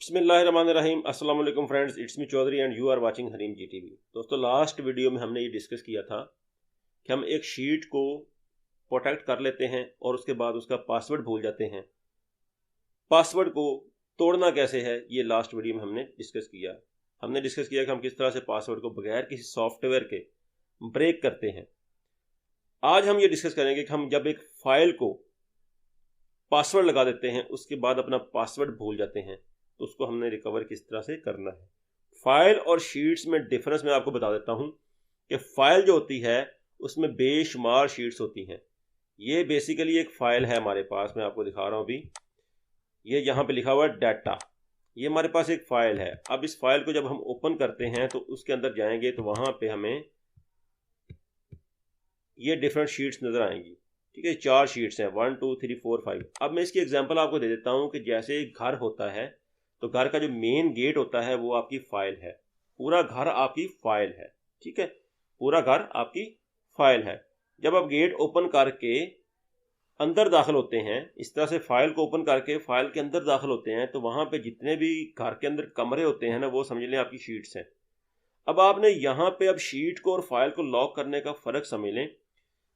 बिस्मिल्लाहिर्रहमानिर्रहीम। अस्सलाम वालेकुम friends, it's me Chaudhary and you are watching Hareem GTV. दोस्तों, लास्ट वीडियो में हमने ये डिस्कस किया था कि हम एक शीट को प्रोटेक्ट कर लेते हैं और उसके बाद उसका पासवर्ड भूल जाते हैं। पासवर्ड को तोड़ना कैसे है, ये लास्ट वीडियो में हमने डिस्कस किया। हमने डिस्कस किया कि हम किस तरह से पासवर्ड को बगैर किसी सॉफ्टवेयर के ब्रेक करते हैं। आज हम ये डिस्कस करेंगे कि हम जब एक फाइल को पासवर्ड लगा देते हैं, उसके बाद अपना पासवर्ड भूल जाते हैं, तो उसको हमने रिकवर किस तरह से करना है। फाइल और शीट्स में डिफरेंस मैं आपको बता देता हूं कि फाइल जो होती है उसमें बेशुमार शीट्स होती हैं। ये बेसिकली एक फाइल है हमारे पास, मैं आपको दिखा रहा हूं अभी। ये यहाँ पे लिखा हुआ है डाटा। ये हमारे पास एक फाइल है। अब इस फाइल को जब हम ओपन करते हैं तो उसके अंदर जाएंगे तो वहां पे हमें ये डिफरेंट शीट्स नजर आएंगी। ठीक है, 4 शीट्स हैं, 1 2 3 4 5। अब मैं इसकी एग्जांपल आपको दे देता हूं कि जैसे एक घर होता है तो घर का जो मेन गेट होता है वो आपकी फाइल है। पूरा घर आपकी फाइल है। ठीक है, पूरा घर आपकी फाइल है। जब आप गेट ओपन करके अंदर दाखिल होते हैं, इस तरह से फाइल को ओपन करके फाइल के अंदर दाखिल होते हैं, तो वहां पे जितने भी घर के अंदर कमरे होते हैं ना, वो समझ लें आपकी शीट्स हैं। अब आपने यहाँ पे अब शीट को और फाइल को लॉक करने का फर्क समझ लें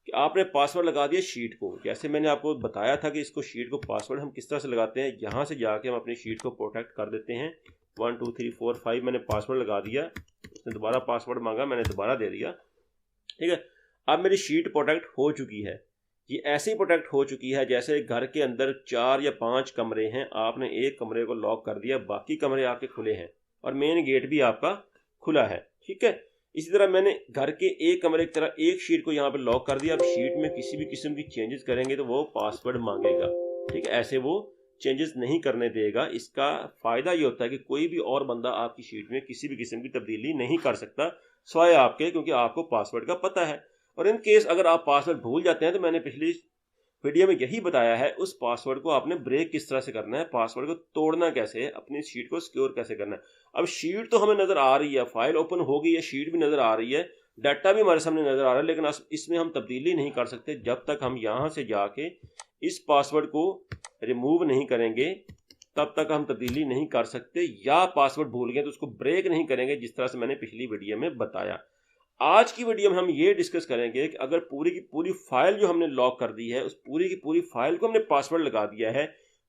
कि आपने पासवर्ड लगा दिया शीट को। जैसे मैंने आपको बताया था कि इसको शीट को पासवर्ड हम किस तरह से लगाते हैं। यहाँ से जाके हम अपनी शीट को प्रोटेक्ट कर देते हैं। 1 2 3 4 5 मैंने पासवर्ड लगा दिया। उसने दोबारा पासवर्ड मांगा, मैंने दोबारा दे दिया। ठीक है, अब मेरी शीट प्रोटेक्ट हो चुकी है। ये ऐसे ही प्रोटेक्ट हो चुकी है जैसे घर के अंदर 4 या 5 कमरे हैं, आपने एक कमरे को लॉक कर दिया, बाकी कमरे आपके खुले हैं और मेन गेट भी आपका खुला है। ठीक है, इसी तरह मैंने घर के एक कमरे की तरह एक शीट को यहाँ पे लॉक कर दिया। अब शीट में किसी भी किस्म की चेंजेस करेंगे तो वो पासवर्ड मांगेगा। ठीक है, ऐसे वो चेंजेस नहीं करने देगा। इसका फायदा ये होता है कि कोई भी और बंदा आपकी शीट में किसी भी किस्म की तब्दीली नहीं कर सकता सिवाय आपके, क्योंकि आपको पासवर्ड का पता है। और इन केस अगर आप पासवर्ड भूल जाते हैं तो मैंने पिछली वीडियो में यही बताया है, उस पासवर्ड को आपने ब्रेक किस तरह से करना है, पासवर्ड को तोड़ना कैसे है, अपनी शीट को सिक्योर कैसे करना है। अब शीट तो हमें नजर आ रही है, फाइल ओपन हो गई है, शीट भी नजर आ रही है, डाटा भी हमारे सामने नजर आ रहा है, लेकिन इसमें हम तब्दीली नहीं कर सकते जब तक हम यहां से जाके इस पासवर्ड को रिमूव नहीं करेंगे, तब तक हम तब्दीली नहीं कर सकते। या पासवर्ड भूल गए तो उसको ब्रेक नहीं करेंगे, जिस तरह से मैंने पिछली वीडियो में बताया। आज की वीडियो में हम ये डिस्कस करेंगे कि अगर पूरी की पूरी फाइल जो हमने लॉक कर दी है, उस पूरी की पूरी फाइल को हमने पासवर्ड लगा दिया है,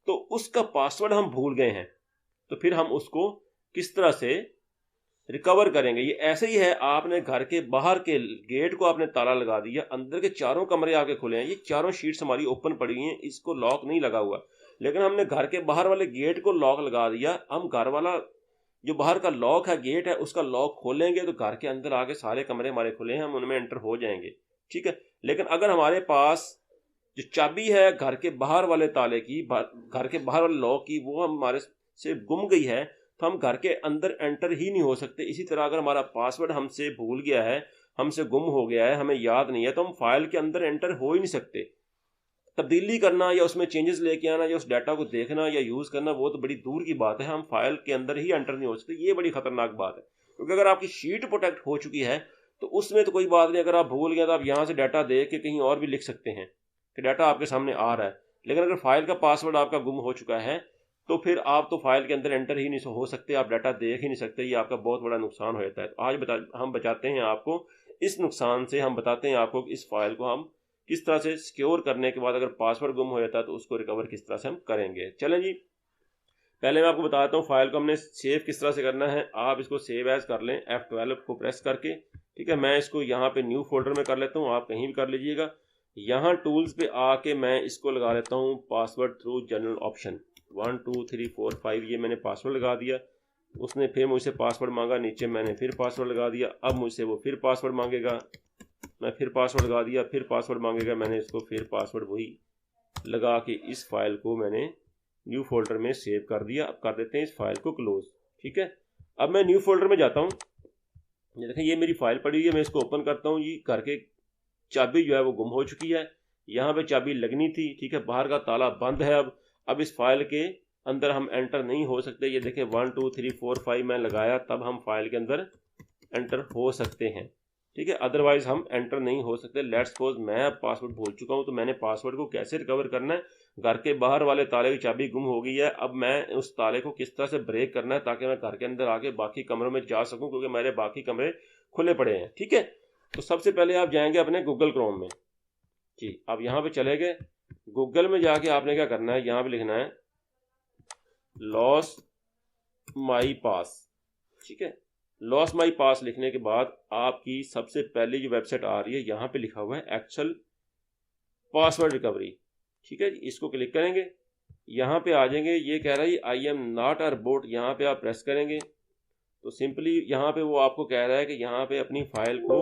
तो उसका पासवर्ड हम भूल गए हैं, तो फिर हम उसको किस तरह से रिकवर करेंगे। ये ऐसे ही है, आपने घर के बाहर के गेट को आपने ताला लगा दिया, अंदर के चारों कमरे आपके खुले हैं, ये चारों शीट्स हमारी ओपन पड़ी हुई हैं, इसको लॉक नहीं लगा हुआ, लेकिन हमने घर के बाहर वाले गेट को लॉक लगा दिया। हम घर वाला जो बाहर का लॉक है, गेट है, उसका लॉक खोलेंगे तो घर के अंदर आके सारे कमरे हमारे खुले हैं, हम उनमें एंटर हो जाएंगे। ठीक है, लेकिन अगर हमारे पास जो चाबी है घर के बाहर वाले ताले की, घर के बाहर वाले लॉक की, वो हमारे से गुम गई है, तो हम घर के अंदर एंटर ही नहीं हो सकते। इसी तरह अगर हमारा पासवर्ड हमसे भूल गया है, हमसे गुम हो गया है, हमें याद नहीं है, तो हम फाइल के अंदर एंटर हो ही नहीं सकते। तब्दीली करना या उसमें चेंजेस लेके आना या उस डाटा को देखना या यूज़ करना, वो तो बड़ी दूर की बात है, हम फाइल के अंदर ही एंटर नहीं हो सकते। ये बड़ी खतरनाक बात है, क्योंकि अगर आपकी शीट प्रोटेक्ट हो चुकी है तो उसमें तो कोई बात नहीं। अगर आप भूल गए तो आप यहाँ से डाटा देख के कहीं और भी लिख सकते हैं कि डाटा आपके सामने आ रहा है। लेकिन अगर फाइल का पासवर्ड आपका गुम हो चुका है तो फिर आप तो फाइल के अंदर एंटर ही नहीं हो सकते, आप डाटा देख ही नहीं सकते। ये आपका बहुत बड़ा नुकसान हो जाता है। तो आज हम बचाते हैं आपको इस नुकसान से। हम बताते हैं आपको कि इस फाइल को हम किस तरह से सिक्योर करने के बाद अगर पासवर्ड गुम हो जाता है तो उसको रिकवर किस तरह से हम करेंगे। चलें जी, पहले मैं आपको बताता हूँ फाइल को हमने सेव किस तरह से करना है। आप इसको सेव एज कर लें F12 को प्रेस करके। ठीक है, मैं इसको यहाँ पे न्यू फोल्डर में कर लेता हूँ, आप कहीं भी कर लीजिएगा। यहाँ टूल्स पे आके मैं इसको लगा लेता हूँ पासवर्ड थ्रू जनरल ऑप्शन। 1 2 3 4 5 ये मैंने पासवर्ड लगा दिया। उसने फिर मुझसे पासवर्ड मांगा, नीचे मैंने फिर पासवर्ड लगा दिया। अब मुझसे वो फिर पासवर्ड मांगेगा, मैं फिर पासवर्ड लगा दिया, फिर पासवर्ड मांगेगा, मैंने इसको फिर पासवर्ड वही लगा के इस फाइल को मैंने न्यू फोल्डर में सेव कर दिया। अब कर देते हैं इस फाइल को क्लोज। ठीक है, अब मैं न्यू फोल्डर में जाता हूँ। ये देखें, ये मेरी फाइल पड़ी हुई है, मैं इसको ओपन करता हूँ। ये घर के चाबी जो है वो गुम हो चुकी है, यहाँ पे चाबी लगनी थी। ठीक है, बाहर का ताला बंद है। अब इस फाइल के अंदर हम एंटर नहीं हो सकते। ये देखें 1 2 3 4 5 मैं लगाया, तब हम फाइल के अंदर एंटर हो सकते हैं। ठीक है, अदरवाइज हम एंटर नहीं हो सकते। लेट्स सपोज मैं पासवर्ड भूल चुका हूं, तो मैंने पासवर्ड को कैसे रिकवर करना है घर के बाहर वाले ताले की चाबी गुम हो गई है, अब मैं उस ताले को किस तरह से ब्रेक करना है ताकि मैं घर के अंदर आके बाकी कमरों में जा सकूं, क्योंकि मेरे बाकी कमरे खुले पड़े हैं। ठीक है, तो सबसे पहले आप जाएंगे अपने गूगल क्रोम में जी। अब यहाँ पे चले गए, गूगल में जाके आपने क्या करना है, यहाँ पे लिखना है लॉस्ट माई पास। ठीक है, लॉस्ट माई पास लिखने के बाद आपकी सबसे पहली जो वेबसाइट आ रही है यहाँ पे लिखा हुआ है एक्चुअल पासवर्ड रिकवरी। ठीक है जी, इसको क्लिक करेंगे, यहाँ पे आ जाएंगे, ये कह रहा है I am not a robot, यहाँ पे आप प्रेस करेंगे तो सिंपली यहाँ पे वो आपको कह रहा है कि यहाँ पे अपनी फाइल को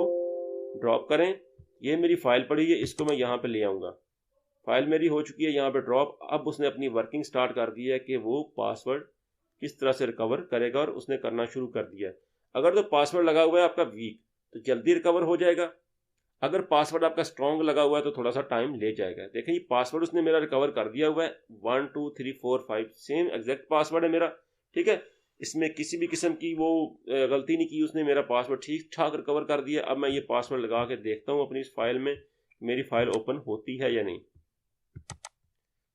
ड्रॉप करें। ये मेरी फाइल पड़ी है, इसको मैं यहाँ पे ले आऊँगा, फाइल मेरी हो चुकी है यहाँ पे ड्रॉप। अब उसने अपनी वर्किंग स्टार्ट कर दी है कि वो पासवर्ड किस तरह से रिकवर करेगा, और उसने करना शुरू कर दिया है। अगर तो पासवर्ड लगा हुआ है आपका वीक तो जल्दी रिकवर हो जाएगा, अगर पासवर्ड आपका स्ट्रॉन्ग लगा हुआ है तो थोड़ा सा टाइम ले जाएगा। देखें ये पासवर्ड उसने मेरा रिकवर कर दिया हुआ है, 1 2 3 4 5 सेम एग्जैक्ट पासवर्ड है मेरा। ठीक है, इसमें किसी भी किस्म की वो गलती नहीं की, उसने मेरा पासवर्ड ठीक ठाक रिकवर कर दिया। अब मैं ये पासवर्ड लगा के देखता हूँ अपनी इस फाइल में, मेरी फाइल ओपन होती है या नहीं।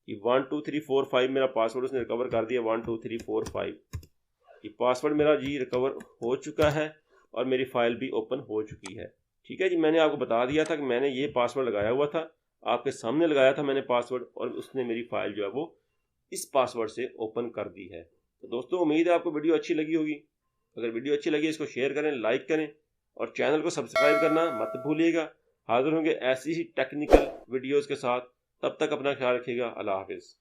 ये 1 2 3 4 5 मेरा पासवर्ड उसने रिकवर कर दिया, 1 2 3 4 5 ये पासवर्ड मेरा जी रिकवर हो चुका है और मेरी फाइल भी ओपन हो चुकी है। ठीक है जी, मैंने आपको बता दिया था कि मैंने ये पासवर्ड लगाया हुआ था, आपके सामने लगाया था मैंने पासवर्ड, और उसने मेरी फाइल जो है वो इस पासवर्ड से ओपन कर दी है। तो दोस्तों उम्मीद है आपको वीडियो अच्छी लगी होगी। अगर वीडियो अच्छी लगी इसको शेयर करें, लाइक करें और चैनल को सब्सक्राइब करना मत भूलिएगा। हाजिर होंगे ऐसी ही टेक्निकल वीडियोज़ के साथ, तब तक अपना ख्याल रखिएगा। अल्लाह हाफिज़।